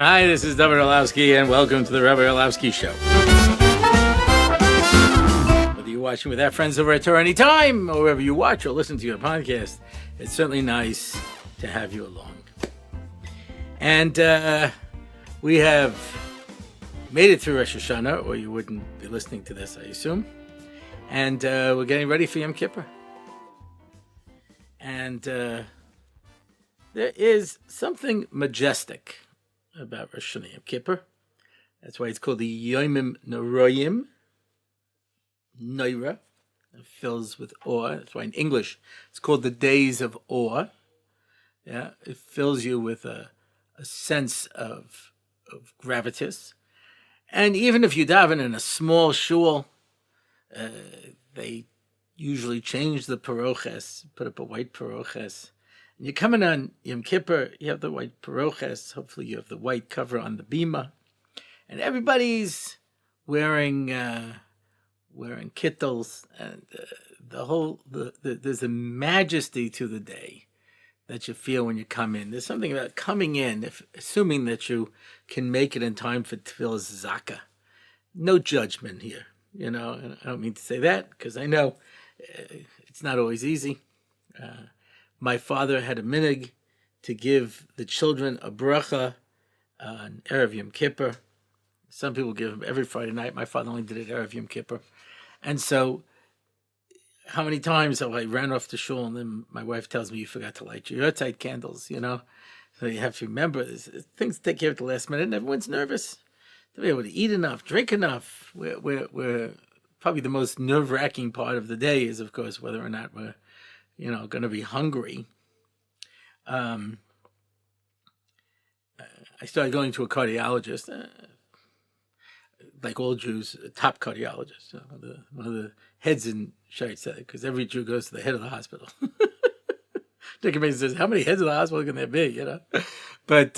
Hi, this is Dovid Orlofsky, and welcome to the Rabbi Orlofsky Show. Whether you're watching with our friends over at Torah Anytime, or wherever you watch or listen to your podcast, it's certainly nice to have you along. And we have made it through Rosh Hashana, or you wouldn't be listening to this, I assume. And we're getting ready for Yom Kippur. And there is something majestic about Rosh Hashanah Yom Kippur. That's why it's called the Yomim Noroyim. Noira. It fills with awe. That's why in English it's called the Days of Awe. Yeah, it fills you with a sense of gravitas. And even if you daven in a small shul, they usually change the paroches, put up a white paroches. And you're coming on Yom Kippur, you have the white paroches, hopefully you have the white cover on the bima, and everybody's wearing kittles, and there's a majesty to the day that you feel when you come in. There's something about coming in, assuming that you can make it in time for Tefillah's Zaka. No judgment here, and I don't mean to say that, because I know it's not always easy. My father had a minig to give the children a bracha on Erev Yom Kippur. Some people give them every Friday night. My father only did it Erev Yom Kippur. And so how many times have I ran off to shul and then my wife tells me you forgot to light your Yahrzeit candles, So you have to remember this. Things take care at the last minute and everyone's nervous to be able to eat enough, drink enough. We're probably the most nerve-wracking part of the day is, of course, whether or not we're going to be hungry. I started going to a cardiologist, like all Jews, a top cardiologist, one of the heads in Shaitzah, because every Jew goes to the head of the hospital. Dick says, how many heads of the hospital can there be, But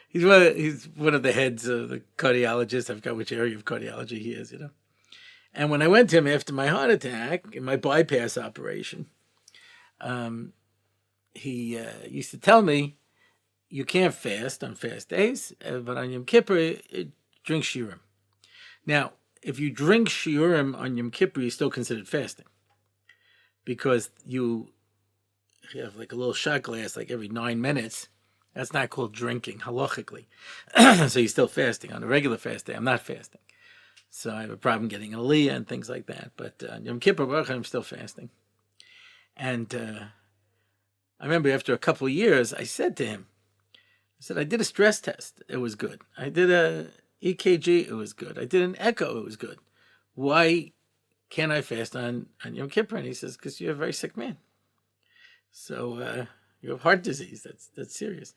he's one of the heads of the cardiologists. I forgot which area of cardiology he is, And when I went to him after my heart attack, in my bypass operation, he used to tell me, you can't fast on fast days, but on Yom Kippur, drink shiurim. Now, if you drink shiurim on Yom Kippur, you're still considered fasting, because you have like a little shot glass like every 9 minutes. That's not called drinking, halachically. So you're still fasting. On a regular fast day, I'm not fasting. So I have a problem getting an aliyah and things like that. But on Yom Kippur, I'm still fasting. And I remember after a couple of years, I said to him, I did a stress test. It was good. I did a EKG. It was good. I did an echo. It was good. Why can't I fast on Yom Kippur? And he says, because you're a very sick man. So you have heart disease. That's serious.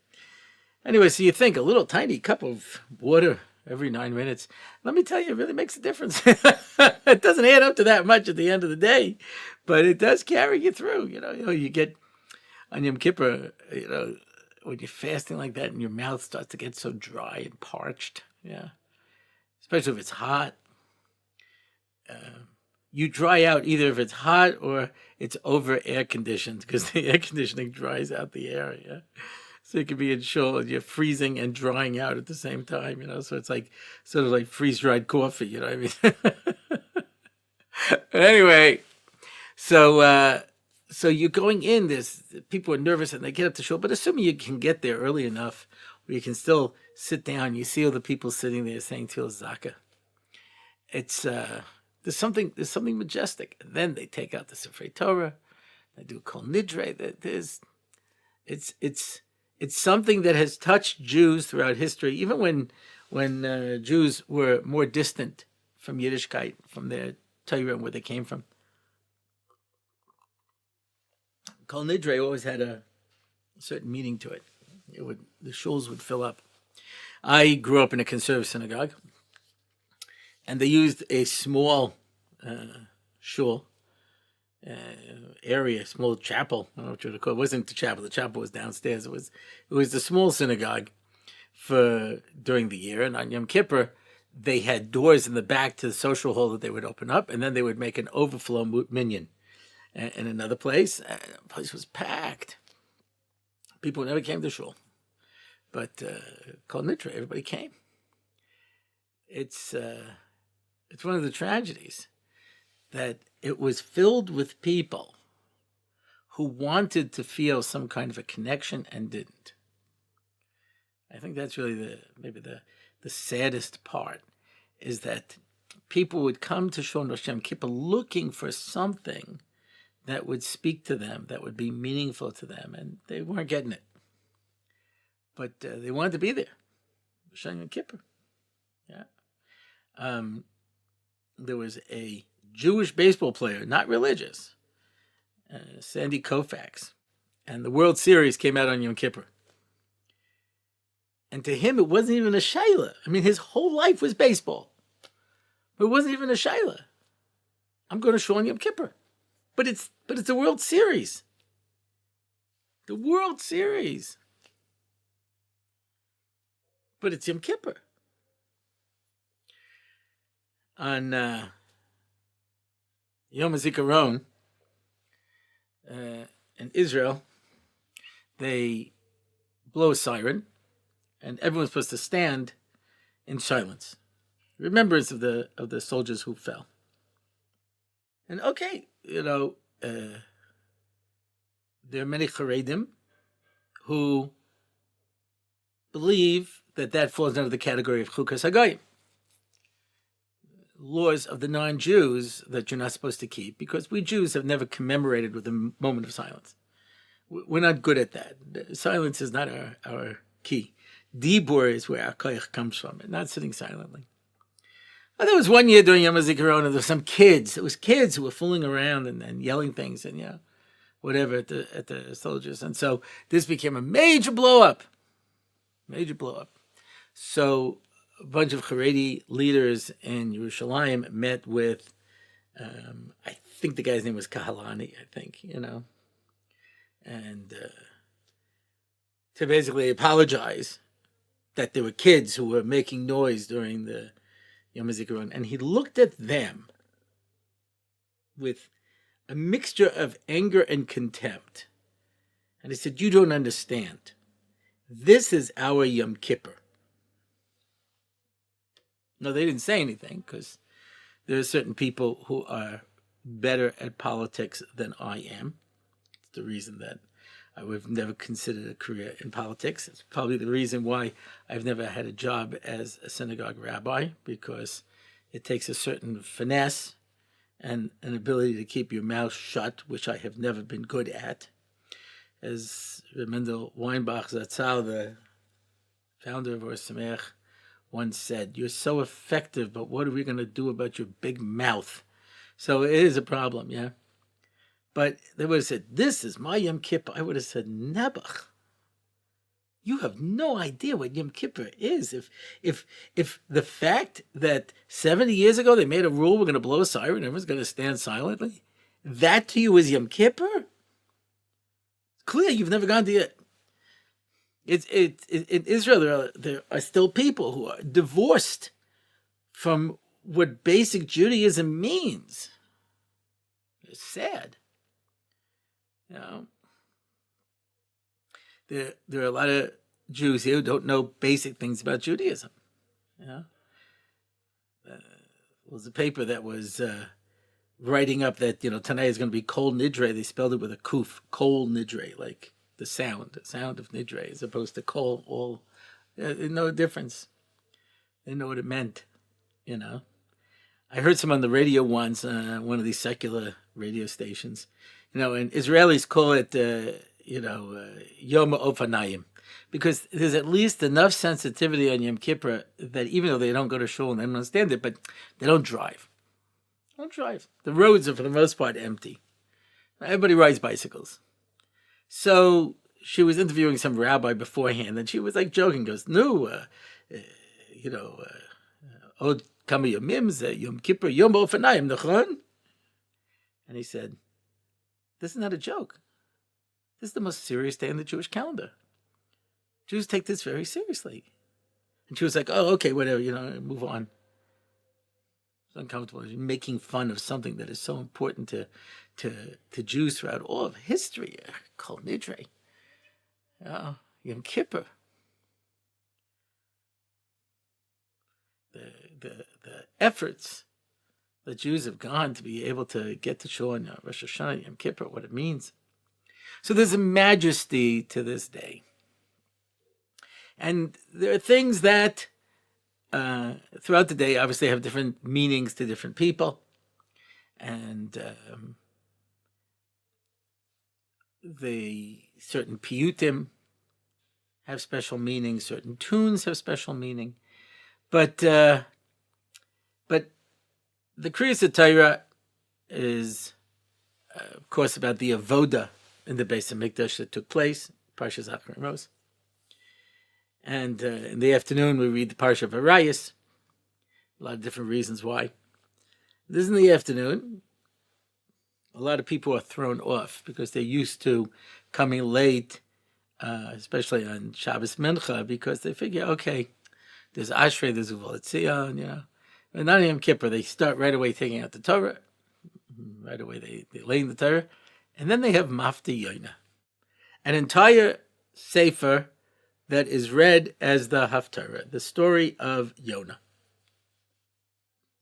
Anyway, so you think a little tiny cup of water every 9 minutes, let me tell you, it really makes a difference. It doesn't add up to that much at the end of the day, but it does carry you through. You get on Yom Kippur, when you're fasting like that and your mouth starts to get so dry and parched, especially if it's hot. You dry out either if it's hot or it's over air conditioned, because the air conditioning dries out the air, So you could be in shul and you're freezing and drying out at the same time, So it's like sort of like freeze-dried coffee, you know what I mean? But anyway, so you're going in. People are nervous and they get up to shul, but assuming you can get there early enough where you can still sit down, you see all the people sitting there saying Til Zaka. It's there's something majestic. And then they take out the Sifrei Torah, they do Kol Nidre. It's something that has touched Jews throughout history, even when Jews were more distant from Yiddishkeit, from their Torah and where they came from. Kol Nidre always had a certain meaning to it. The shuls would fill up. I grew up in a conservative synagogue, and they used a small shul area, small chapel. I don't know what you would call it. It wasn't the chapel. The chapel was downstairs. It was the small synagogue during the year. And on Yom Kippur, they had doors in the back to the social hall that they would open up, and then they would make an overflow minyan in another place. And the place was packed. People never came to shul. But Kol Nidre, everybody came. It's one of the tragedies that it was filled with people who wanted to feel some kind of a connection and didn't. I think that's really maybe the saddest part, is that people would come to Shon Rosh Yom Kippur looking for something that would speak to them, that would be meaningful to them, and they weren't getting it. But they wanted to be there. Shon Yom Kippur. Yeah. There was a Jewish baseball player, not religious, Sandy Koufax, and the World Series came out on Yom Kippur. And to him, it wasn't even a shayla. I mean, his whole life was baseball. But it wasn't even a shayla. I'm going to Shon Yom Kippur. But it's the World Series. The World Series. But it's Yom Kippur. On Yom HaZikaron in Israel, they blow a siren, and everyone's supposed to stand in silence, remembrance of the soldiers who fell. And okay, there are many Charedim who believe that falls under the category of Chukas Hagayim, laws of the non-Jews that you're not supposed to keep, because we Jews have never commemorated with a moment of silence. We're not good at that. Silence is not our key. Dibur is where our koyach comes from, and not sitting silently. There was one year during Yom HaZikaron, there were some kids. It was kids who were fooling around and yelling things and whatever at the soldiers. And so this became a major blow up. So a bunch of Haredi leaders in Yerushalayim met with, I think the guy's name was Kahalani, and to basically apologize that there were kids who were making noise during the Yom HaZikaron. And he looked at them with a mixture of anger and contempt. And he said, "You don't understand. This is our Yom Kippur." No, they didn't say anything, because there are certain people who are better at politics than I am. It's the reason that I would have never considered a career in politics. It's probably the reason why I've never had a job as a synagogue rabbi, because it takes a certain finesse and an ability to keep your mouth shut, which I have never been good at. As Mendel Weinbach Zatzal, the founder of Or Sameach, once said, "You're so effective, but what are we going to do about your big mouth?" So it is a problem, yeah. But they would have said, "This is my Yom Kippur." I would have said, "Nebuch, you have no idea what Yom Kippur is. If the fact that 70 years ago they made a rule, we're going to blow a siren, everyone's going to stand silently, that to you is Yom Kippur? It's clear you've never gone to it. In Israel, there are still people who are divorced from what basic Judaism means. It's sad. There are a lot of Jews here who don't know basic things about Judaism. There was a paper that was writing up that tonight is going to be Kol Nidre. They spelled it with a kuf, Kol Nidre, like the sound of Nidre, as opposed to Kol. All no difference. They know what it meant. I heard some on the radio once, one of these secular radio stations. And Israelis call it, Yom Ofanayim, because there's at least enough sensitivity on Yom Kippur that even though they don't go to shul and they don't understand it, but they don't drive. The roads are, for the most part, empty. Everybody rides bicycles. So she was interviewing some rabbi beforehand, and she was like joking, goes, "No, Od Kama Yomim, Yom Kippur, Yom Ofanayim, Nachon?" And he said, "This is not a joke. This is the most serious day in the Jewish calendar. Jews take this very seriously." And she was like, "Oh, okay, whatever, move on." It's uncomfortable. You're making fun of something that is so important to Jews throughout all of history. Kol Nidre. Yom Kippur. the efforts that Jews have gone to be able to get to Shul on Rosh Hashanah, Yom Kippur, what it means. So there's a majesty to this day. And there are things that throughout the day obviously have different meanings to different people. And the certain piyutim have special meaning, certain tunes have special meaning. But the Kriyas Torah is, of course, about the avoda in the Beis Hamikdash that took place, Parshas Zachar and Rose. And in the afternoon, we read the Parsha of Arayos. A lot of different reasons why. This is in the afternoon. A lot of people are thrown off because they're used to coming late, especially on Shabbos Mincha, because they figure, okay, there's Ashrei, there's Uval Tzion, And not on Yom Kippur, they start right away taking out the Torah. Right away, they lay in the Torah. And then they have Mafti Yoina, an entire sefer that is read as the Haftarah, the story of Yonah.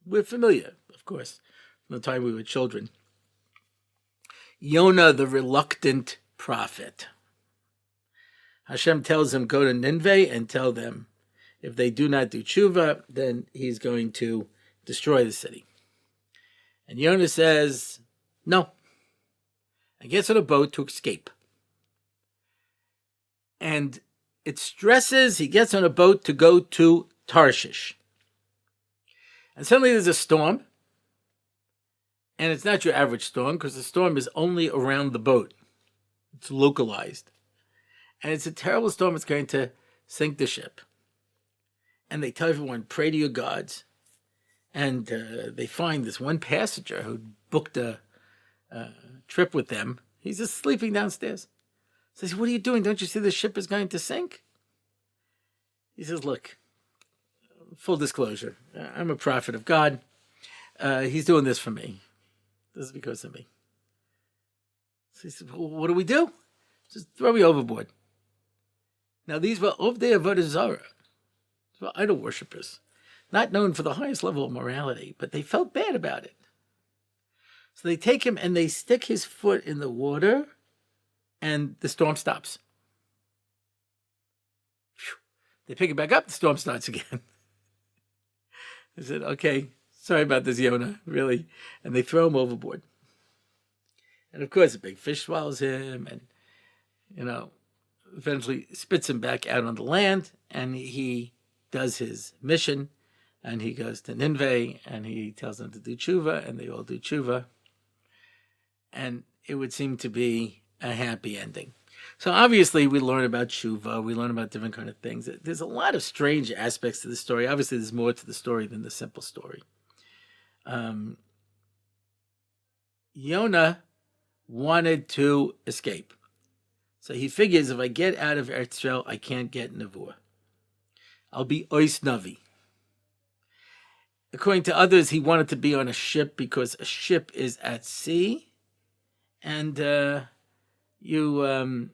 We're familiar, of course, from the time we were children. Yonah, the reluctant prophet. Hashem tells him, go to Nineveh and tell them, if they do not do tshuva, then he's going to destroy the city. And Yonah says, no. And gets on a boat to escape. And it stresses, he gets on a boat to go to Tarshish. And suddenly there's a storm. And it's not your average storm, because the storm is only around the boat. It's localized. And it's a terrible storm. It's going to sink the ship. And they tell everyone, pray to your gods. And they find this one passenger who booked a trip with them. He's just sleeping downstairs. Says, what are you doing? Don't you see the ship is going to sink? He says, look, full disclosure, I'm a prophet of God. He's doing this for me. This is because of me. So he says, well, what do we do? Just throw me overboard. Now, these were Ovdei Avodah Zarah. These were idol worshippers, not known for the highest level of morality, but they felt bad about it. So they take him and they stick his foot in the water, and the storm stops. They pick it back up, the storm starts again. They said, okay, sorry about this, Yonah, really. And they throw him overboard. And of course, a big fish swallows him and, eventually spits him back out on the land. And he does his mission. And he goes to Nineveh and he tells them to do tshuva, and they all do tshuva. And it would seem to be a happy ending. So obviously we learn about tshuva, we learn about different kind of things. There's a lot of strange aspects to the story. Obviously there's more to the story than the simple story. Yonah wanted to escape. So he figures, if I get out of Eretz Yisrael, I can't get Nevuah. I'll be Ois Navi. According to others, he wanted to be on a ship because a ship is at sea, and you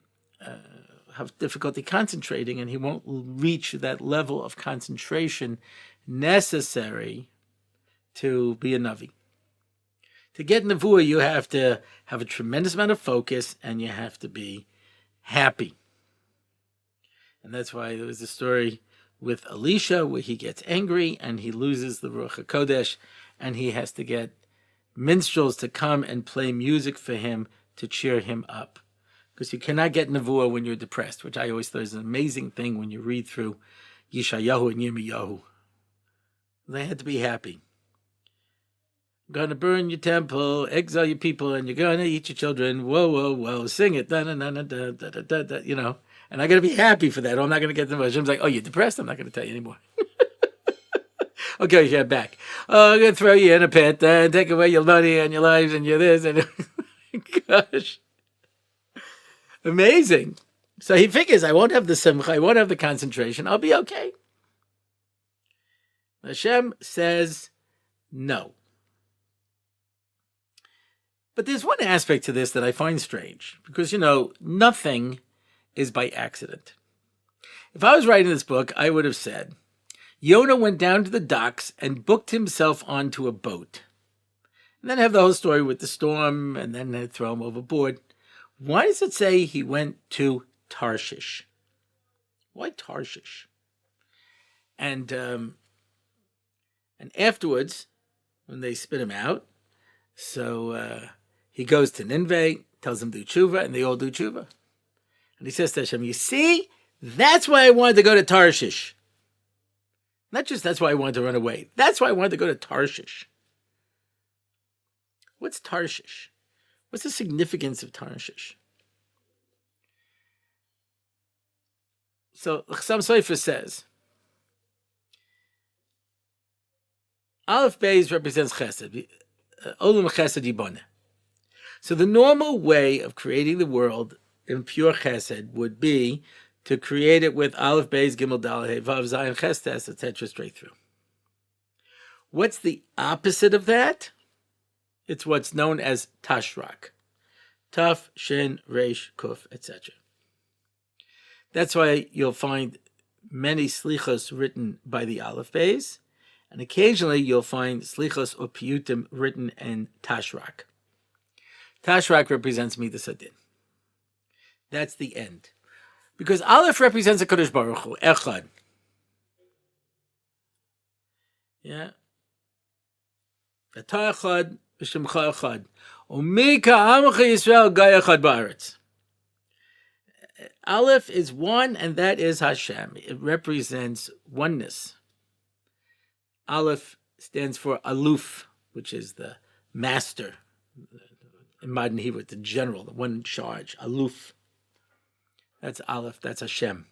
have difficulty concentrating, and he won't reach that level of concentration necessary to be a Navi. To get Nevuah, you have to have a tremendous amount of focus, and you have to be happy. And that's why there was a story with Elisha where he gets angry, and he loses the Ruach HaKodesh, and he has to get minstrels to come and play music for him to cheer him up. Because you cannot get Nevuah when you're depressed, which I always thought is an amazing thing when you read through Yeshayahu and Yirmiyahu. They had to be happy. I'm going to burn your temple, exile your people, and you're going to eat your children. Whoa, whoa, whoa, sing it, da, da, da, da, da, da, da, da, And I got to be happy for that, or I'm not going to get the Nevuah. Hashem's like, oh, you're depressed? I'm not going to tell you anymore. Okay, yeah, back. Oh, I'm going to throw you in a pit and take away your money and your lives and your this and gosh. Amazing. So he figures, I won't have the simcha, I won't have the concentration, I'll be okay. Hashem says no. But there's one aspect to this that I find strange, because, nothing is by accident. If I was writing this book, I would have said, Yonah went down to the docks and booked himself onto a boat. And then have the whole story with the storm, and then they throw him overboard. Why does it say he went to Tarshish? Why Tarshish? And afterwards, when they spit him out, so he goes to Nineveh, tells them to do tshuva, and they all do tshuva. And he says to Hashem, you see, that's why I wanted to go to Tarshish. Not just that's why I wanted to run away. That's why I wanted to go to Tarshish. What's Tarshish? What's the significance of Tarshish? So Chassam Sofer says, Aleph Beis represents Chesed, Olam Chesed Yiboneh. So the normal way of creating the world in pure Chesed would be to create it with Aleph Beis Gimel Dal Hey Vav Zayin Chesed, etc., straight through. What's the opposite of that? It's what's known as Tashrak. Taf, Shin, Resh, Kuf, etc. That's why you'll find many slichos written by the Aleph Beis, and occasionally you'll find slichos or piyutim written in Tashrak. Tashrak represents Midas Hadin. That's the end. Because Aleph represents a Kodesh Baruch Hu, Echad. Yeah. Ata Echad, V'Shemcha Echad. Umika Amcha Yisrael Gai Echad Ba'aretz. Aleph is one, and that is Hashem. It represents oneness. Aleph stands for Aluf, which is the master. In modern Hebrew, the general, the one in charge. Aluf. That's Aleph, that's Hashem.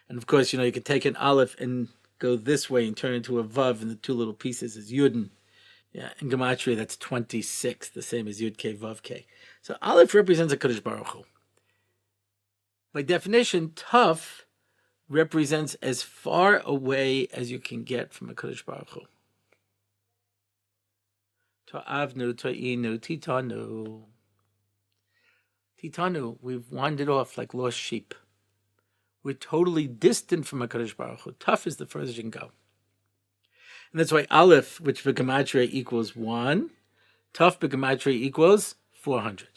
And of course, you can take an Aleph and go this way and turn it into a Vav, and the two little pieces is Yudin. Yeah, in Gematria, that's 26, the same as Yud K, Vav K. So Aleph represents a Kodesh Baruch Hu. By definition, Taf represents as far away as you can get from a Kodesh Baruch Hu. Ta'avnu, ta'inu, titanu. Titanu, we've wandered off like lost sheep. We're totally distant from a Kodesh Baruch Hu. Taf is the furthest you can go. And that's why Aleph, which b'gematria equals 1, Taf b'gematria equals 400.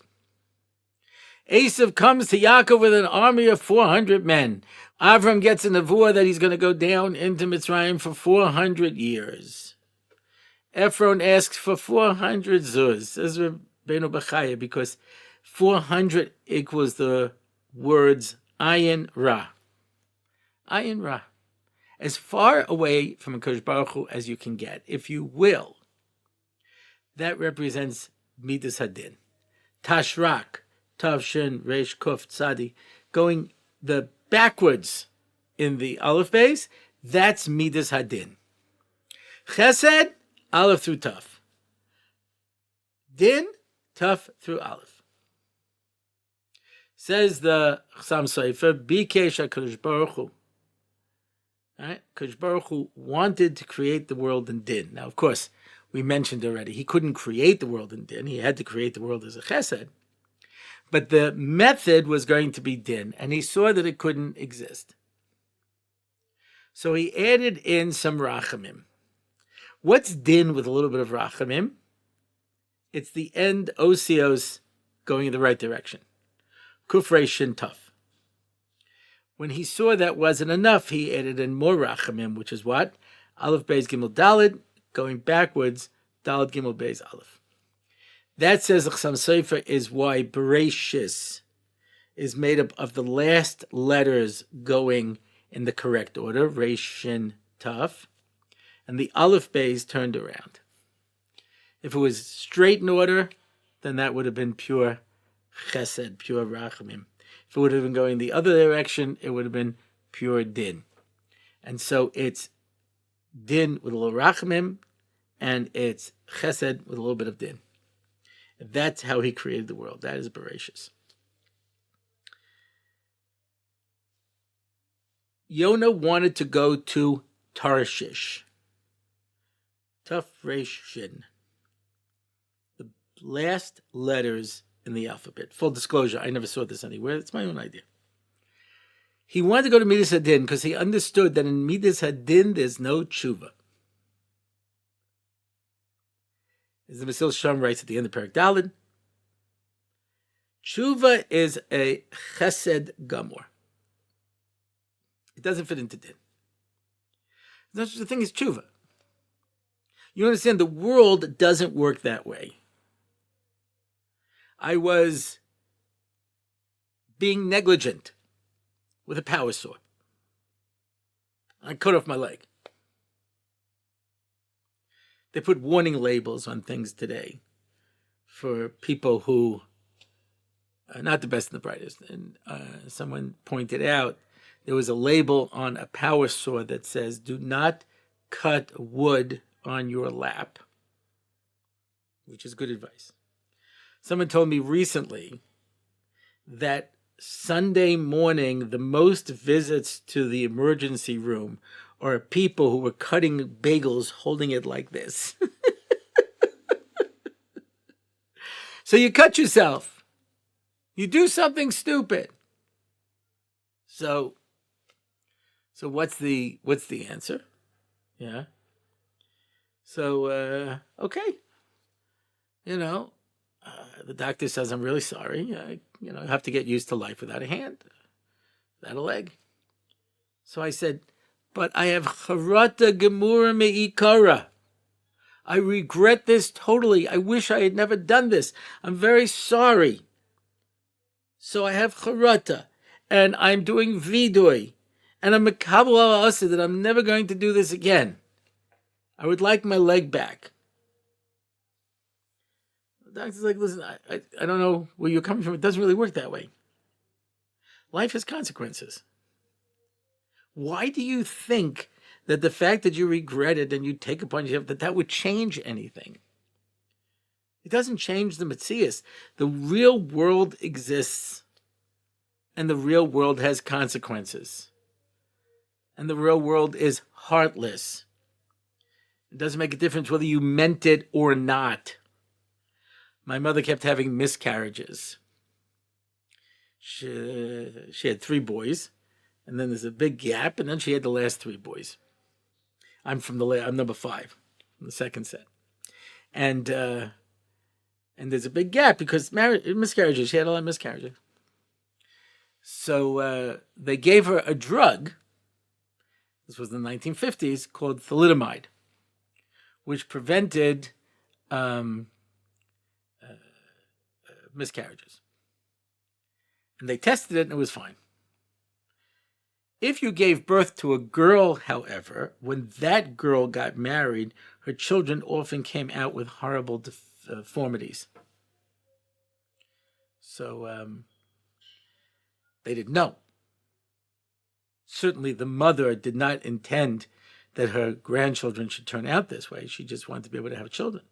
Eisav comes to Yaakov with an army of 400 men. Avram gets a nevuah that he's going to go down into Mitzrayim for 400 years. Ephron asks for 400 zuz, says Rabbeinu Bechaya, because 400 equals the words Ayin Ra. Ayin Ra. As far away from a Kodesh Baruch Hu as you can get, if you will. That represents Midas Hadin. Tashrak, Tav, Shin, Resh, Kuf, Tzadi, going the backwards in the Aleph Beis, that's Midas Hadin. Chesed, Aleph through Taf. Din, Taf through Aleph. Says the Chassam Sofer, Bikesh HaKadosh Baruch Hu. Right? Kadosh Baruch Hu wanted to create the world in Din. Now, of course, we mentioned already, he couldn't create the world in Din. He had to create the world as a Chesed. But the method was going to be Din, and he saw that it couldn't exist. So he added in some Rachamim. What's Din with a little bit of Rachamim? It's the end Osios going in the right direction. Kufrei Shin Taf. When he saw that wasn't enough, he added in more Rachamim, which is what? Aleph Beis Gimel Daled, going backwards, Daled Gimel Beis Aleph. That, says the Chassam Sofer, is why Bereshis is made up of the last letters going in the correct order, Resh, Shin, Taf, and the Aleph Beis turned around. If it was straight in order, then that would have been pure Chesed, pure Rachamim. If it would have been going the other direction, it would have been pure Din. And so it's Din with a little Rachamim, and it's Chesed with a little bit of Din. That's how he created the world. That is Bereshis. Yonah wanted to go to Tarshish. Taf Resh Shin. The last letters in the alphabet. Full disclosure, I never saw this anywhere. It's my own idea. He wanted to go to Midas Hadin because he understood that in Midas Hadin there's no tshuva. As the Risyl Edelman writes at the end of Perek Daled, tshuva is a chesed gamor. It doesn't fit into din. That's the thing is tshuva. You understand, the world doesn't work that way. I was being negligent with a power saw. I cut off my leg. They put warning labels on things today for people who are not the best and the brightest. And someone pointed out there was a label on a power saw that says, do not cut wood on your lap, which is good advice. Someone told me recently that Sunday morning, the most visits to the emergency room are people who were cutting bagels holding it like this. So you cut yourself. You do something stupid. So what's the answer? Yeah. So, okay. The doctor says, I'm really sorry. I have to get used to life without a hand, without a leg. So I said, but I have charata gemura me'ikara. I regret this totally. I wish I had never done this. I'm very sorry. So I have charata, and I'm doing vidui, and I'm mekabel al that I'm never going to do this again. I would like my leg back. The doctor's like, listen, I don't know where you're coming from. It doesn't really work that way. Life has consequences. Why do you think that the fact that you regret it and you take upon yourself that would change anything? It doesn't change the metzius. The real world exists, and the real world has consequences. And the real world is heartless. It doesn't make a difference whether you meant it or not. My mother kept having miscarriages. She had 3 boys, and then there's a big gap, and then she had the last 3 boys. I'm number 5, from the second set, and there's a big gap because miscarriages. She had a lot of miscarriages. So they gave her a drug. This was in the 1950s, called thalidomide, which prevented miscarriages. And they tested it and it was fine. If you gave birth to a girl, however, when that girl got married, her children often came out with horrible deformities. So they didn't know. Certainly the mother did not intend that her grandchildren should turn out this way. She just wanted to be able to have children.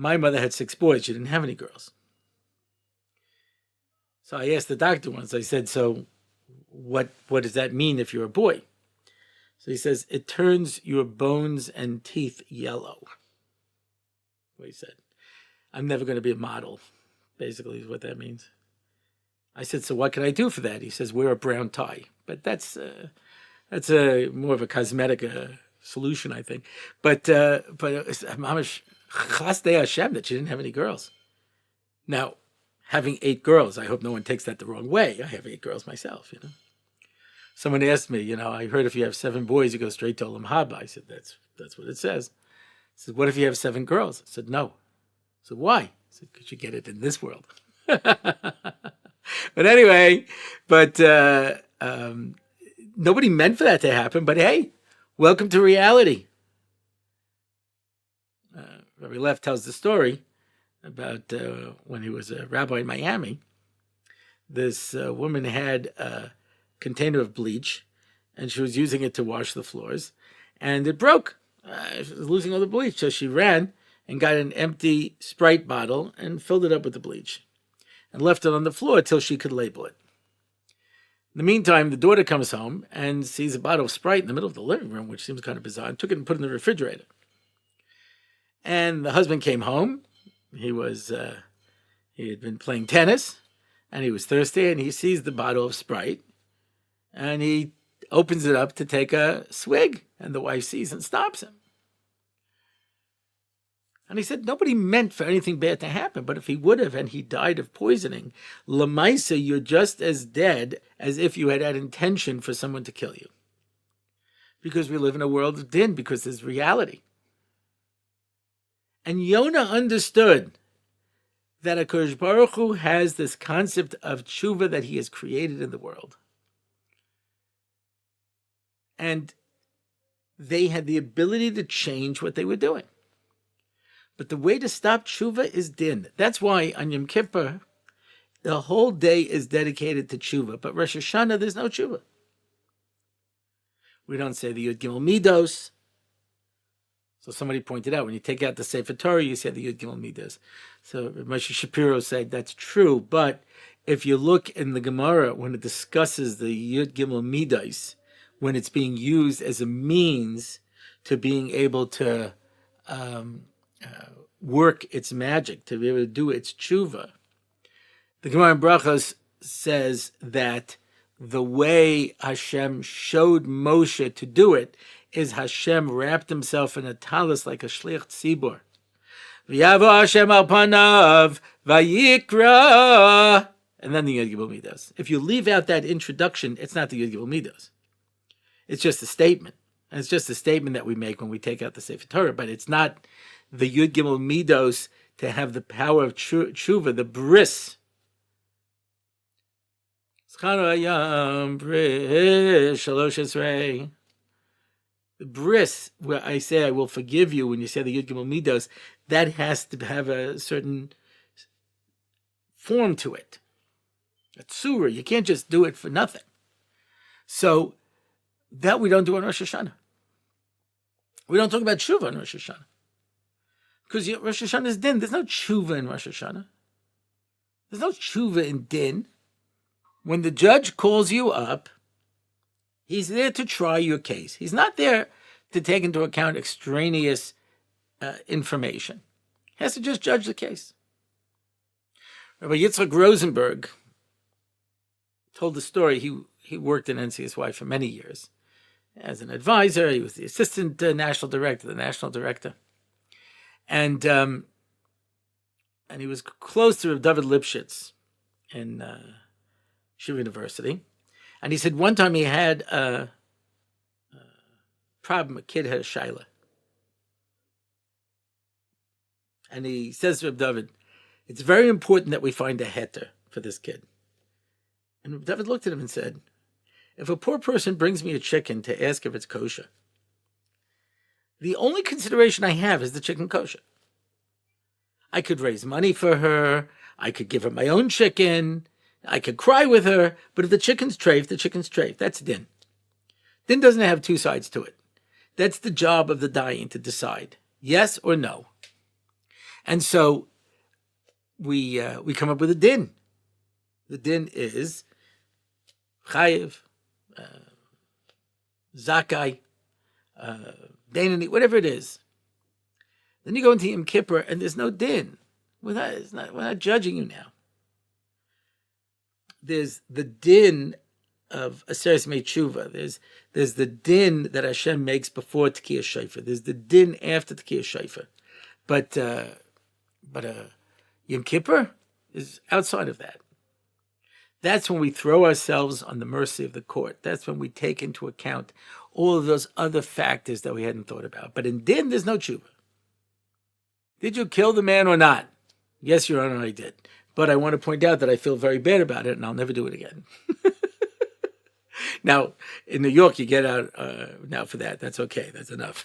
My mother had 6 boys. She didn't have any girls. So I asked the doctor once, I said, so what does that mean if you're a boy? So he says, it turns your bones and teeth yellow. What he said. I'm never going to be a model, basically is what that means. I said, so what can I do for that? He says, wear a brown tie. But that's a more of a cosmetic solution, I think. But Mamash Chasdei Hashem that she didn't have any girls. Now, having 8 girls, I hope no one takes that the wrong way. I have 8 girls myself, Someone asked me, I heard if you have 7 boys, you go straight to Olam Haba. I said, that's what it says. He said, what if you have 7 girls? I said, no. I said, why? I said, because you get it in this world. But anyway, nobody meant for that to happen. But hey, welcome to reality. Rabbi Leff tells the story about when he was a rabbi in Miami. This woman had a container of bleach, and she was using it to wash the floors, and it broke. She was losing all the bleach, so she ran and got an empty Sprite bottle and filled it up with the bleach and left it on the floor till she could label it. In the meantime, the daughter comes home and sees a bottle of Sprite in the middle of the living room, which seems kind of bizarre, and took it and put it in the refrigerator. And the husband came home. He had been playing tennis, and he was thirsty, and he sees the bottle of Sprite, And he opens it up to take a swig, and the wife sees and stops him. And he said, nobody meant for anything bad to happen, but if he would have and he died of poisoning, Lamaisa, you're just as dead as if you had intention for someone to kill you. Because we live in a world of din, because there's reality. And Yonah understood that HaKadosh Baruch Hu has this concept of tshuva that he has created in the world. And they had the ability to change what they were doing. But the way to stop tshuva is din. That's why on Yom Kippur, the whole day is dedicated to tshuva. But Rosh Hashanah, there's no tshuva. We don't say the Yud Gimel Midos. So somebody pointed out, when you take out the Sefer Torah, you say the Yud Gimel Midos. So Moshe Shapiro said that's true. But if you look in the Gemara, when it discusses the Yud Gimel Midos, when it's being used as a means to being able to work its magic, to be able to do its tshuva. The Gemara in Brachos says that the way Hashem showed Moshe to do it is Hashem wrapped himself in a talis like a shliach tzibur. V'yavo Hashem al panav vayikra. And then the Yud Gimel Midos. If you leave out that introduction, it's not the Yud Gimel Midos. It's just a statement. And it's just a statement that we make when we take out the Sefer Torah, but it's not the Yud Gimel Midos to have the power of tshuva, the bris. The bris, where I say I will forgive you when you say the Yud Gimel Midos, that has to have a certain form to it. A tzura, you can't just do it for nothing. So that we don't do on Rosh Hashanah. We don't talk about tshuva on Rosh Hashanah. Because Rosh Hashanah is din. There's no tshuva in Rosh Hashanah. There's no tshuva in din. When the judge calls you up, he's there to try your case. He's not there to take into account extraneous information. He has to just judge the case. Rabbi Yitzchak Rosenberg told the story. He worked in NCSY for many years. As an advisor, he was the assistant national director, the national director. And he was close to Dovid Lipschitz in Shiva University. And he said one time he had a problem, a kid had a shaila. And he says to Reb Dovid, it's very important that we find a heter for this kid. And Reb Dovid looked at him and said, if a poor person brings me a chicken to ask if it's kosher, the only consideration I have is the chicken kosher. I could raise money for her. I could give her my own chicken. I could cry with her. But if the chicken's treif, the chicken's treif. That's din. Din doesn't have two sides to it. That's the job of the dayan to decide yes or no. And so we come up with a din. The din is chayiv, zakai, dainani, whatever it is. Then you go into Yom Kippur and there's no din. We're not judging you now. There's the din of Aseres Meitshuva. There's the din that Hashem makes before Tekiyah Shofar. There's the din after Tekiyah Shofar. But Yom Kippur is outside of that. That's when we throw ourselves on the mercy of the court. That's when we take into account all of those other factors that we hadn't thought about. But in din, there's no tshuva. Did you kill the man or not? Yes, Your Honor, I did. But I want to point out that I feel very bad about it, and I'll never do it again. Now, in New York, you get out now for that. That's okay. That's enough.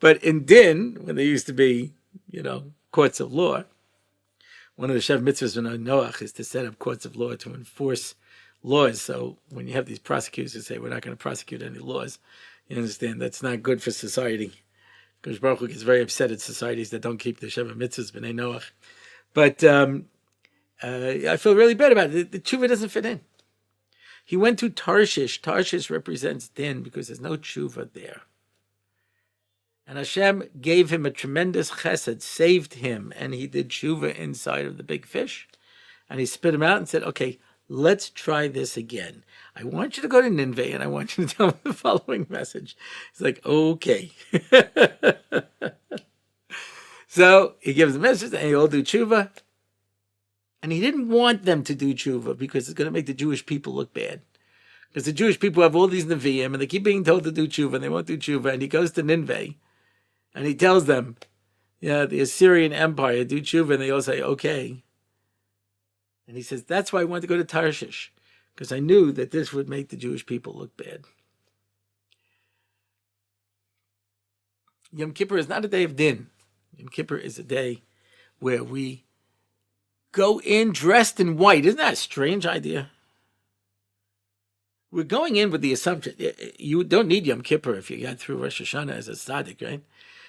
But in din, when there used to be, courts of law, one of the Shev mitzvahs in Noach is to set up courts of law to enforce laws. So when you have these prosecutors who say, we're not going to prosecute any laws, you understand that's not good for society. Because Baruch Hu gets very upset at societies that don't keep the Shev mitzvahs b'nei Noach. But I feel really bad about it. The tshuva doesn't fit in. He went to Tarshish. Tarshish represents din because there's no tshuva there. And Hashem gave him a tremendous chesed, saved him, and he did tshuva inside of the big fish. And he spit him out and said, okay, let's try this again. I want you to go to Nineveh, and I want you to tell them the following message. He's like, okay. So he gives the message, and they all do tshuva. And he didn't want them to do tshuva because it's going to make the Jewish people look bad. Because the Jewish people have all these Nevi'im, and they keep being told to do tshuva, and they won't do tshuva. And he goes to Nineveh, and he tells them, the Assyrian Empire, do tshuva, and they all say, okay. And he says, that's why I wanted to go to Tarshish, because I knew that this would make the Jewish people look bad. Yom Kippur is not a day of din. Yom Kippur is a day where we go in dressed in white. Isn't that a strange idea? We're going in with the assumption, you don't need Yom Kippur if you got through Rosh Hashana as a tzaddik, right?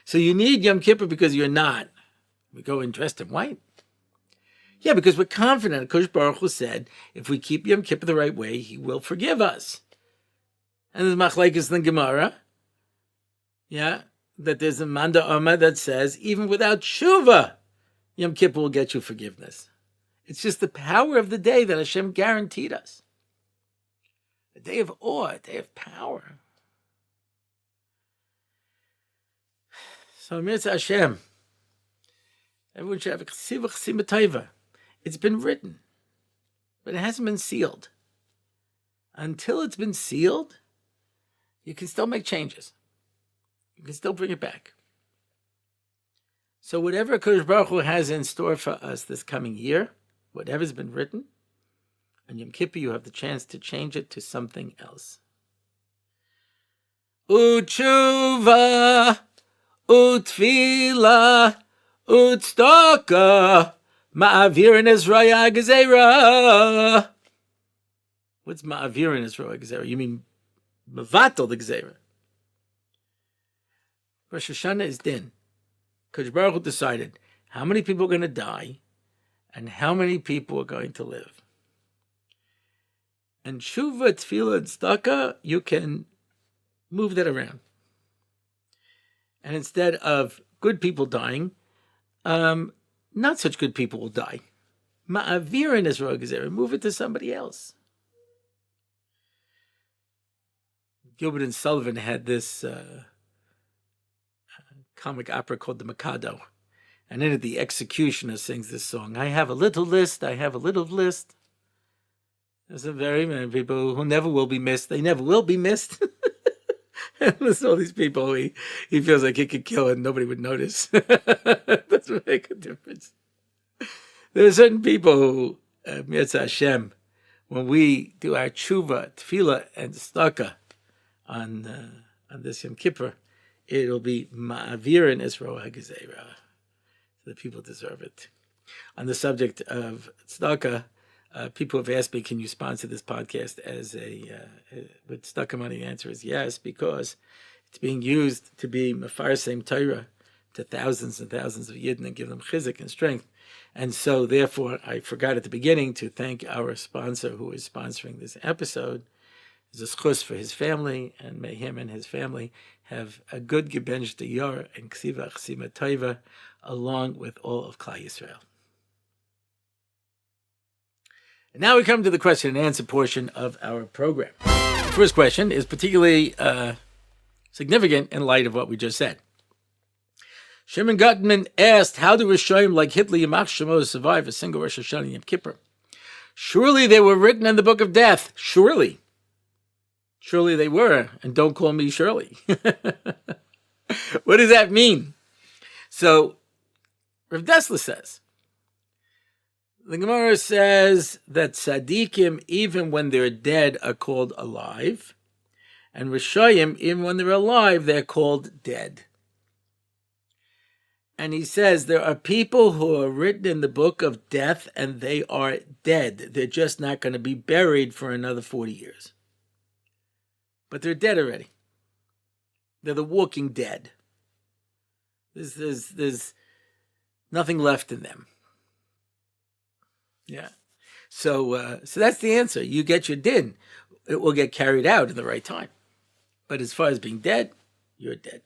So you need Yom Kippur because you're not. We go in dressed in white. Yeah, because we're confident. Kosh Baruch Hu said, if we keep Yom Kippur the right way, he will forgive us. And there's machlekes in the Gemara, that there's a Manda Oma that says, even without tshuva, Yom Kippur will get you forgiveness. It's just the power of the day that Hashem guaranteed us. A day of awe, a day of power. So, Mitzvah Hashem, everyone should have a chesivah chesimatayva. It's been written, but it hasn't been sealed. Until it's been sealed, you can still make changes. You can still bring it back. So whatever Kodesh Baruch Hu has in store for us this coming year, whatever's been written, on Yom Kippur you have the chance to change it to something else. U'tshuva, u'tfila, u'tzedakah, ma'avirin Ezraya gezerah. What's ma'avirin Ezraya gezerah? You mean mevatel the gezerah. Rosh Hashana is din. Kodesh Baruch Hu decided how many people are going to die and how many people are going to live. And tshuva, tefillah, and tzedakah, you can move that around. And instead of good people dying, not such good people will die. Ma'avirin Ezra gezerah, move it to somebody else. Gilbert and Sullivan had this comic opera called The Mikado. And in it, the executioner sings this song, I have a little list, I have a little list. There's a very many people who never will be missed. They never will be missed. And listen to all these people who he feels like he could kill and nobody would notice. Doesn't make a difference. There are certain people who, Mitzvah Hashem, when we do our tshuva, tefillah, and tzedakah on this Yom Kippur, it'll be ma'avirin Ezra hagezerah. The people deserve it. On the subject of tzedakah, people have asked me, can you sponsor this podcast as with tzedakah money? The answer is yes, because it's being used to be mefarsem Torah to thousands and thousands of Yidden and give them chizuk and strength. And so, therefore, I forgot at the beginning to thank our sponsor who is sponsoring this episode. It's a schus for his family, and may him and his family have a good gebench diyar and ksiva chsima taiva, along with all of Klal Yisrael. And now we come to the question and answer portion of our program. The first question is particularly significant in light of what we just said. Shimon Guttman asked, how do Reshaim like Hitler, yemach, shemo survive a single Rosh Hashana and Yom Kippur? Surely they were written in the book of death. Surely. Surely they were. And don't call me Shirley. What does that mean? So, Rav Dessler says, the Gemara says that tzaddikim, even when they're dead, are called alive. And Reshaim, even when they're alive, they're called dead. And he says there are people who are written in the book of death and they are dead. They're just not going to be buried for another 40 years. But they're dead already. They're the walking dead. There's nothing left in them. Yeah. So that's the answer. You get your din. It will get carried out in the right time. But as far as being dead, you're dead.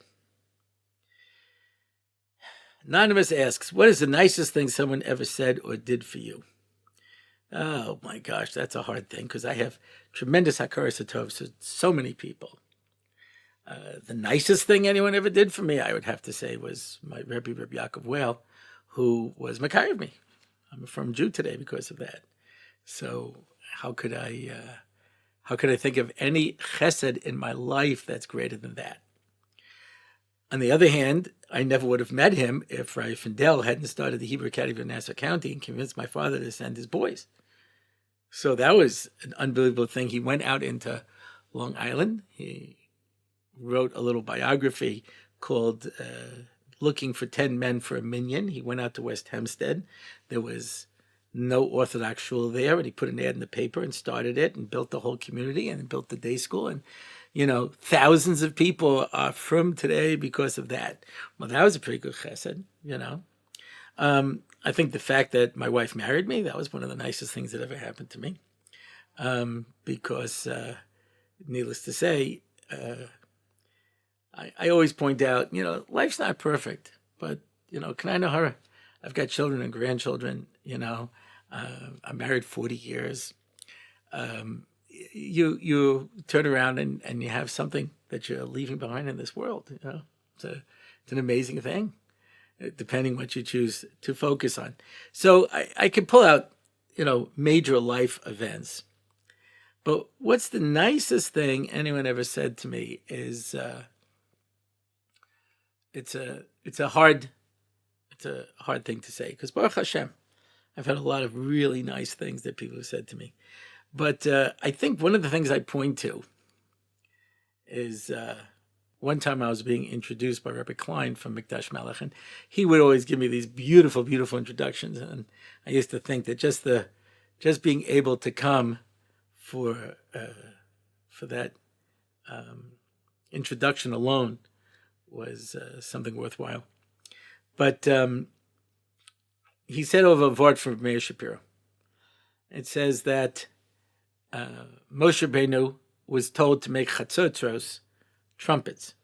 Anonymous asks, what is the nicest thing someone ever said or did for you? Oh my gosh, that's a hard thing because I have tremendous hakaras hatov to so many people. The nicest thing anyone ever did for me, I would have to say, was my Rabbi Yaakov Avinu, who was makayev me. I'm a firm Jew today because of that. So how could I think of any chesed in my life that's greater than that? On the other hand, I never would have met him if Rabbi Findel hadn't started the Hebrew Academy of Nassau County and convinced my father to send his boys. So that was an unbelievable thing. He went out into Long Island. He wrote a little biography called Looking for 10 Men for a Minyan. He went out to West Hempstead. There was no Orthodox shul there, and he put an ad in the paper and started it and built the whole community and built the day school. And, thousands of people are from today because of that. Well, that was a pretty good chesed, I think the fact that my wife married me, that was one of the nicest things that ever happened to me. Because, needless to say, I always point out, life's not perfect, but, can I know her? I've got children and grandchildren, I'm married 40 years. You turn around and you have something that you're leaving behind in this world, It's an amazing thing, depending what you choose to focus on. So I can pull out, major life events. But what's the nicest thing anyone ever said to me is, it's a hard thing to say, because Baruch Hashem, I've had a lot of really nice things that people have said to me. But I think one of the things I point to is one time I was being introduced by Rabbi Klein from Mikdash Malach, and he would always give me these beautiful, beautiful introductions. And I used to think that just being able to come for that introduction alone was something worthwhile. But he said over a vort from Meir Shapiro. It says that Moshe Rabbeinu was told to make chatzotros, trumpets,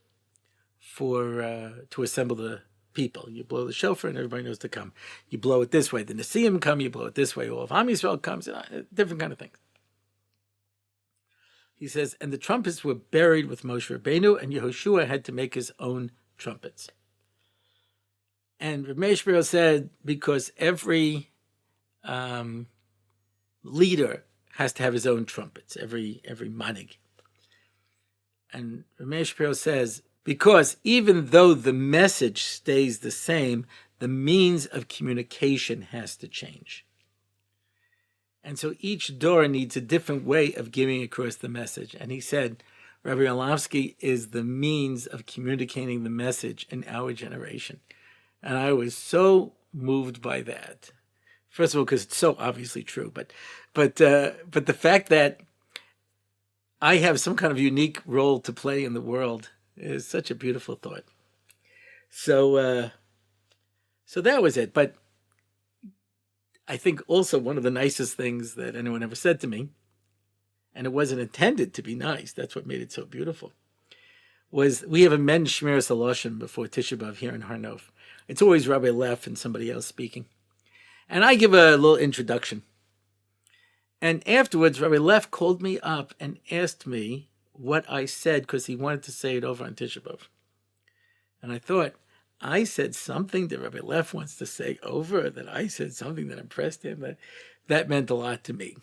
to assemble the people. You blow the shofar and everybody knows to come. You blow it this way, the nashim come. You blow it this way, all of Am Yisrael comes. Different kind of things. He says, and the trumpets were buried with Moshe Rabbeinu, and Yehoshua had to make his own trumpets. And Rabbi Shapiro said, because every leader has to have his own trumpets, every manig. And Rabbi Shapiro says, because even though the message stays the same, the means of communication has to change. And so each door needs a different way of giving across the message. And he said, Rabbi Orlofsky is the means of communicating the message in our generation. And I was so moved by that. First of all, because it's so obviously true, but the fact that I have some kind of unique role to play in the world is such a beautiful thought. So that was it. But I think also one of the nicest things that anyone ever said to me, and it wasn't intended to be nice, that's what made it so beautiful, was we have a men's Shmiras Haloshon before Tisha B'Av here in Har Nof. It's always Rabbi Leff and somebody else speaking. And I give a little introduction. And afterwards, Rabbi Leff called me up and asked me what I said, because he wanted to say it over on Tisha B'Av. And I thought, I said something that Rabbi Leff wants to say over, that I said something that impressed him. That meant a lot to me.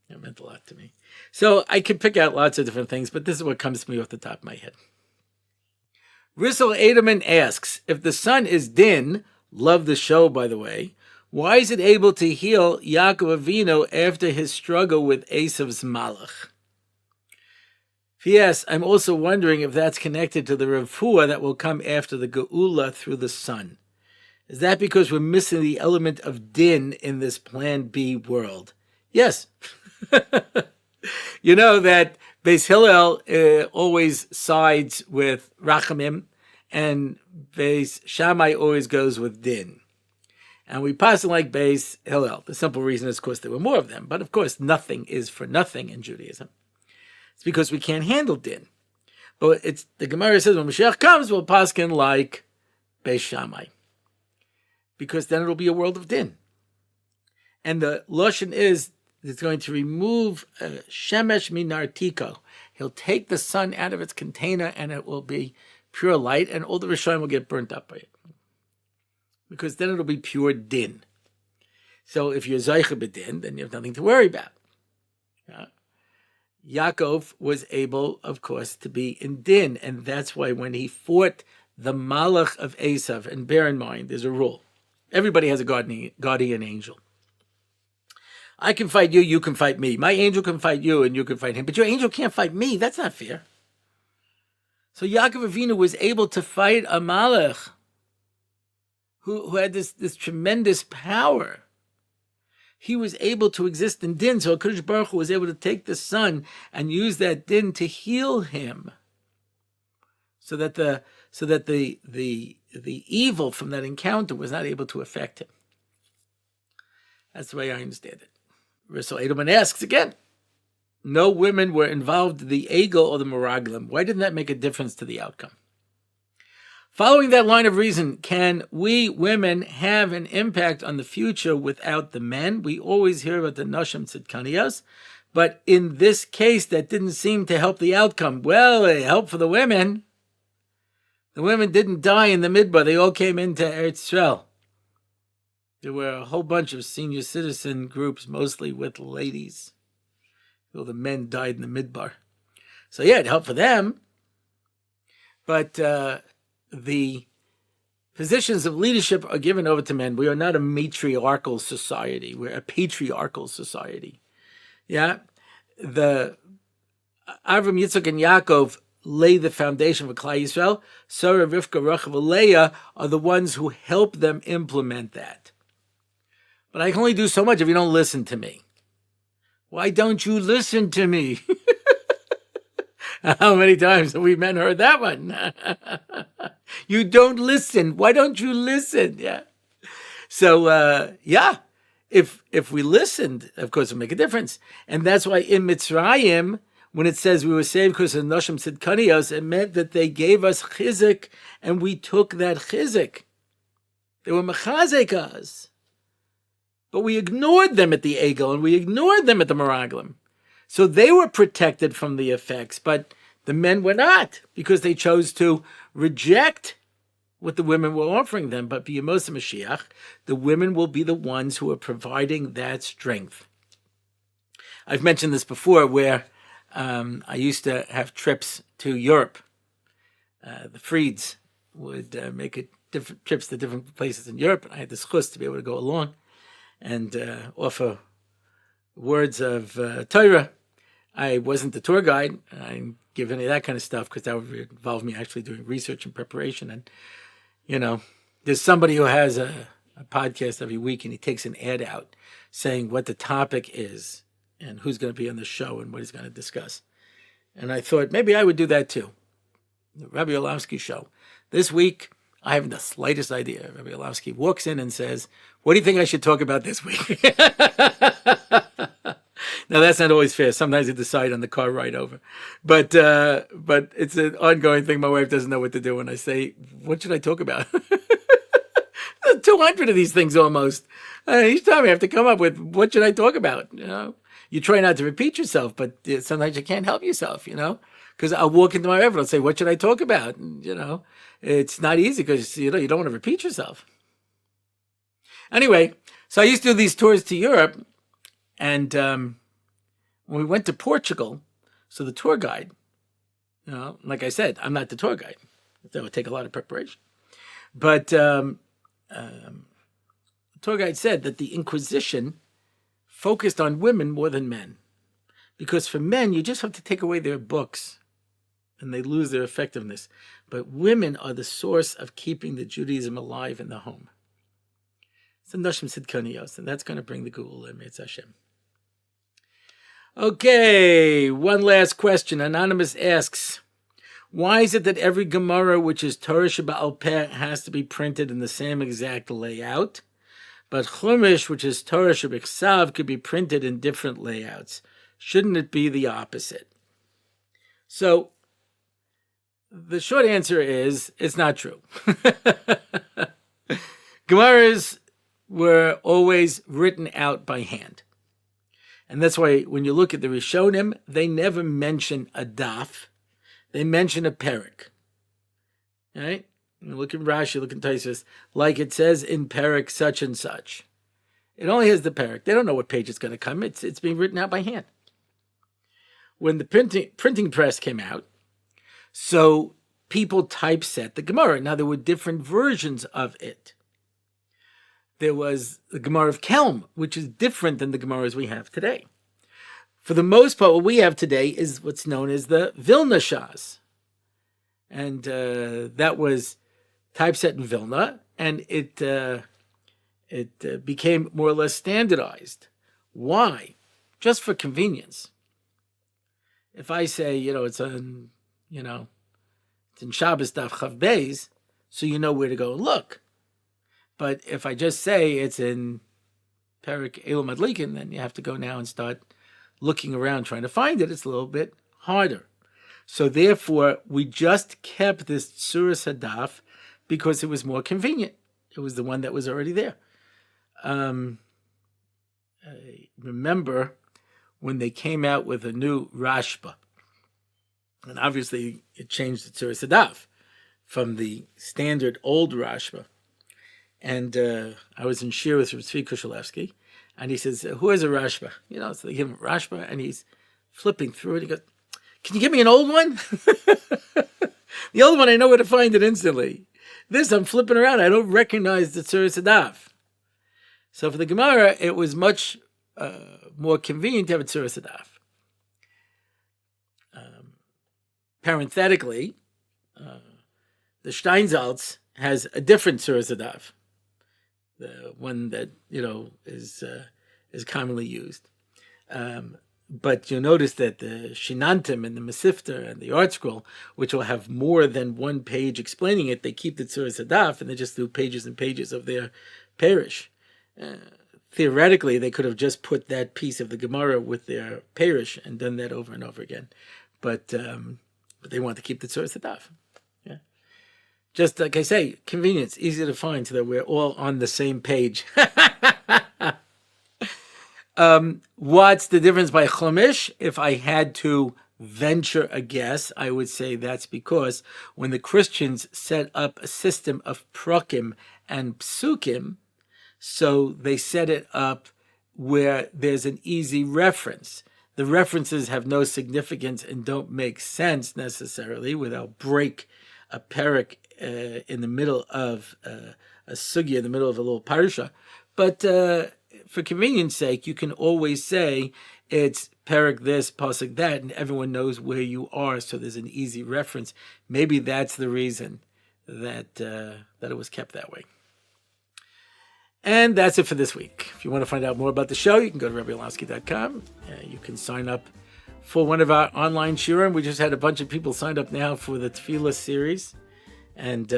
It meant a lot to me. So I could pick out lots of different things, but this is what comes to me off the top of my head. Risyl Edelman asks, if the sun is din, love the show, by the way, why is it able to heal Yaakov Avinu after his struggle with Eisav's malach? P.S. I'm also wondering if that's connected to the refuah that will come after the geula through the sun. Is that because we're missing the element of din in this Plan B world? Yes. You know that Beis Hillel always sides with Rachamim, and Beis Shammai always goes with din. And we pass it like Beis Hillel. The simple reason is, of course, there were more of them. But, of course, nothing is for nothing in Judaism. It's because we can't handle din. But the Gemara says when Mashiach comes, we'll paskin like Beis Shammai, because then it'll be a world of din. And the Lashon is It's going to remove shemesh minartiko. He'll take the sun out of its container, and it will be pure light, and all the Reshaim will get burnt up by it. Because then it'll be pure din. So if you're Zeicha b'din, then you have nothing to worry about. Yaakov was able, of course, to be in din, and that's why when he fought the malach of Eisav, and bear in mind, there's a rule. Everybody has a guardian angel. I can fight you, you can fight me. My angel can fight you, and you can fight him. But your angel can't fight me. That's not fair. So Yaakov Avinu was able to fight a malach who had this tremendous power. He was able to exist in din. So HaKadosh Baruch Hu was able to take the sun and use that din to heal him. So that the evil from that encounter was not able to affect him. That's the way I understand it. Risyl Edelman asks again, no women were involved in the Eigel or the Meraglim. Why didn't that make a difference to the outcome? Following that line of reason, can we women have an impact on the future without the men? We always hear about the nashim tsidkoniyos, but in this case, that didn't seem to help the outcome. Well, it helped for the women. The women didn't die in the midbar. They all came into Eretz Yisrael. There were a whole bunch of senior citizen groups, mostly with ladies. Well, the men died in the midbar. So yeah, it helped for them. But the positions of leadership are given over to men. We are not a matriarchal society. We're a patriarchal society. Yeah? The Avram, Yitzchak, and Yaakov lay the foundation for Klal Yisrael. Sarah, Rivka, Rachel, and Leah are the ones who help them implement that. But I can only do so much if you don't listen to me. Why don't you listen to me? How many times have we men heard that one? You don't listen. Why don't you listen? Yeah. So, if we listened, of course, it would make a difference. And that's why in Mitzrayim, when it says we were saved because of nashim tsidkoniyos, it meant that they gave us chizik, and we took that chizik. They were mechazek us. But we ignored them at the Eigel, and we ignored them at the Meraglim. So they were protected from the effects, but the men were not, because they chose to reject what the women were offering them. But b'yemos Mashiach, the women will be the ones who are providing that strength. I've mentioned this before, where I used to have trips to Europe. The Frieds would make different trips to different places in Europe, and I had the zchus to be able to go along and offer words of Torah. I wasn't the tour guide. I didn't give any of that kind of stuff because that would involve me actually doing research and preparation. And, there's somebody who has a podcast every week, and he takes an ad out saying what the topic is and who's going to be on the show and what he's going to discuss. And I thought maybe I would do that too. The Rabbi Orlofsky show. This week, I haven't the slightest idea. Rabbi Orlofsky walks in and says, what do you think I should talk about this week? Now, that's not always fair. Sometimes I decide on the car ride over. But it's an ongoing thing. My wife doesn't know what to do when I say, what should I talk about? 200 of these things almost. Each time I have to come up with, what should I talk about? You try not to repeat yourself, but sometimes you can't help yourself, Because I'll walk into my Rebbe and I'll say, what should I talk about? And, it's not easy because, you don't want to repeat yourself. Anyway, so I used to do these tours to Europe, and when we went to Portugal, so the tour guide, like I said, I'm not the tour guide. That would take a lot of preparation. But the tour guide said that the Inquisition focused on women more than men. Because for men, you just have to take away their books and they lose their effectiveness. But women are the source of keeping the Judaism alive in the home. It's a nashim tsidkoniyos, and that's going to bring the Geula Me'etz Hashem. Okay, one last question. Anonymous asks, why is it that every Gemara, which is Torah Sheba'al Peh, has to be printed in the same exact layout, but Chumash, which is Torah Shebichsav, could be printed in different layouts? Shouldn't it be the opposite? So, the short answer is, it's not true. Gemaras were always written out by hand. And that's why when you look at the Rishonim, they never mention a daf. They mention a perek. Right? You look in Rashi, look in Nicest, like it says in perek such and such. It only has the perek. They don't know what page it's going to come. It's being written out by hand. When the printing press came out, so people typeset the Gemara. Now, there were different versions of it. There was the Gemara of Kelm, which is different than the Gemaras we have today. For the most part, what we have today is what's known as the Vilna Shas. And that was typeset in Vilna, and it became more or less standardized. Why? Just for convenience. If I say, it's in Shabbos Daf Chav Beis, so you know where to go and look. But if I just say it's in Perek Eilu Madlikin, then you have to go now and start looking around trying to find it. It's a little bit harder. So therefore, we just kept this Tzuras Hadaf because it was more convenient. It was the one that was already there. I remember when they came out with a new Rashba, and obviously it changed the Tzuras Hadaf from the standard old Rashba. And I was in Shir with Orlofsky, and he says, "Who has a Rashba?" So they give him a Rashba, and he's flipping through it. He goes, "Can you give me an old one?" The old one, I know where to find it instantly. This, I'm flipping around. I don't recognize the Tzuras Hadaf. So for the Gemara, it was much more convenient to have a Tzuras Hadaf. Parenthetically, the Steinsaltz has a different Tzuras Hadaf, the one that is commonly used. But you'll notice that the Shinantim and the Masifta and the Art Scroll, which will have more than one page explaining it, they keep the Tzuras Hadaf and they just do pages and pages of their parish. Theoretically, they could have just put that piece of the Gemara with their parish and done that over and over again. But they want to keep the Tzuras Hadaf. Yeah. Just like I say, convenience, easy to find so that we're all on the same page. What's the difference by Chumash? If I had to venture a guess, I would say that's because when the Christians set up a system of prakim and psukim, so they set it up where there's an easy reference. The references have no significance and don't make sense necessarily without break a perek in the middle of a sugya, in the middle of a little parsha. But for convenience sake, you can always say it's perek this, pasuk that, and everyone knows where you are, so there's an easy reference. Maybe that's the reason that it was kept that way. And that's it for this week. If you want to find out more about the show, you can go to RabbiOrlofsky.com. You can sign up for one of our online shiurim. We just had a bunch of people signed up now for the Tefillah series. And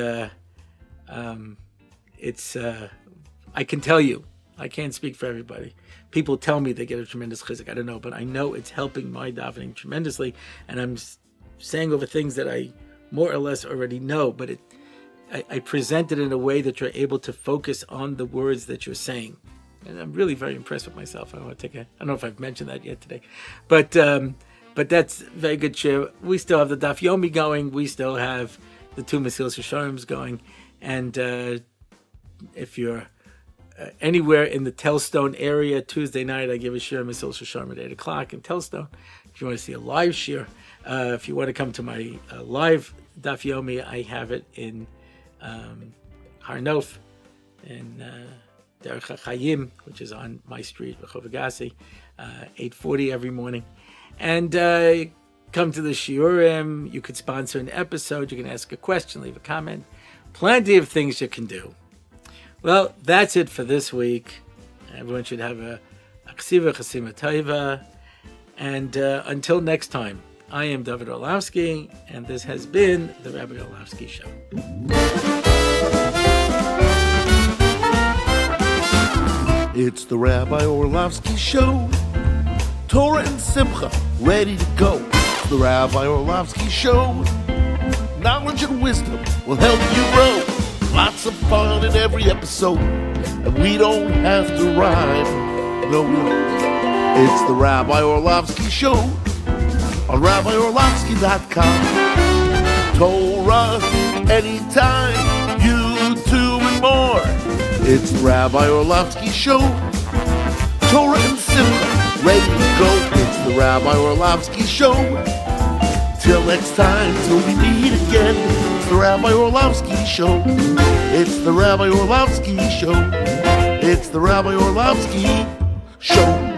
it's, I can tell you, I can't speak for everybody. People tell me they get a tremendous chizuk. I don't know, but I know it's helping my davening tremendously. And I'm saying over things that I more or less already know, but I present it in a way that you're able to focus on the words that you're saying. And I'm really very impressed with myself. I don't know if I've mentioned that yet today. But that's very good share. We still have the Daf Yomi going. We still have the two Mesil Shosharms going. And if you're anywhere in the Telstone area, Tuesday night, I give a shir Mesil Shosharm at 8 o'clock in Telstone. If you want to see a live shir, if you want to come to my live Daf Yomi, I have it in Har Nof in Derech HaChayim, which is on my street, Rehov Agassi, 8:40 every morning. And come to the shiurim. You could sponsor an episode. You can ask a question, leave a comment. Plenty of things you can do. Well, that's it for this week. Everyone should have a ksiva chasima taiva. And until next time, I am Dovid Orlofsky, and this has been the Rabbi Orlofsky Show. It's the Rabbi Orlofsky Show. Torah and Simcha, ready to go. It's the Rabbi Orlofsky Show. Knowledge and wisdom will help you grow. Lots of fun in every episode, and we don't have to rhyme. No, we don't. It's the Rabbi Orlofsky Show on RabbiOrlofsky.com. Torah, anytime, YouTube and more. It's the Rabbi Orlofsky Show. Torah and Simcha, ready to go. It's the Rabbi Orlofsky Show. Till next time, till we meet again. It's the Rabbi Orlofsky Show. It's the Rabbi Orlofsky Show. It's the Rabbi Orlofsky Show.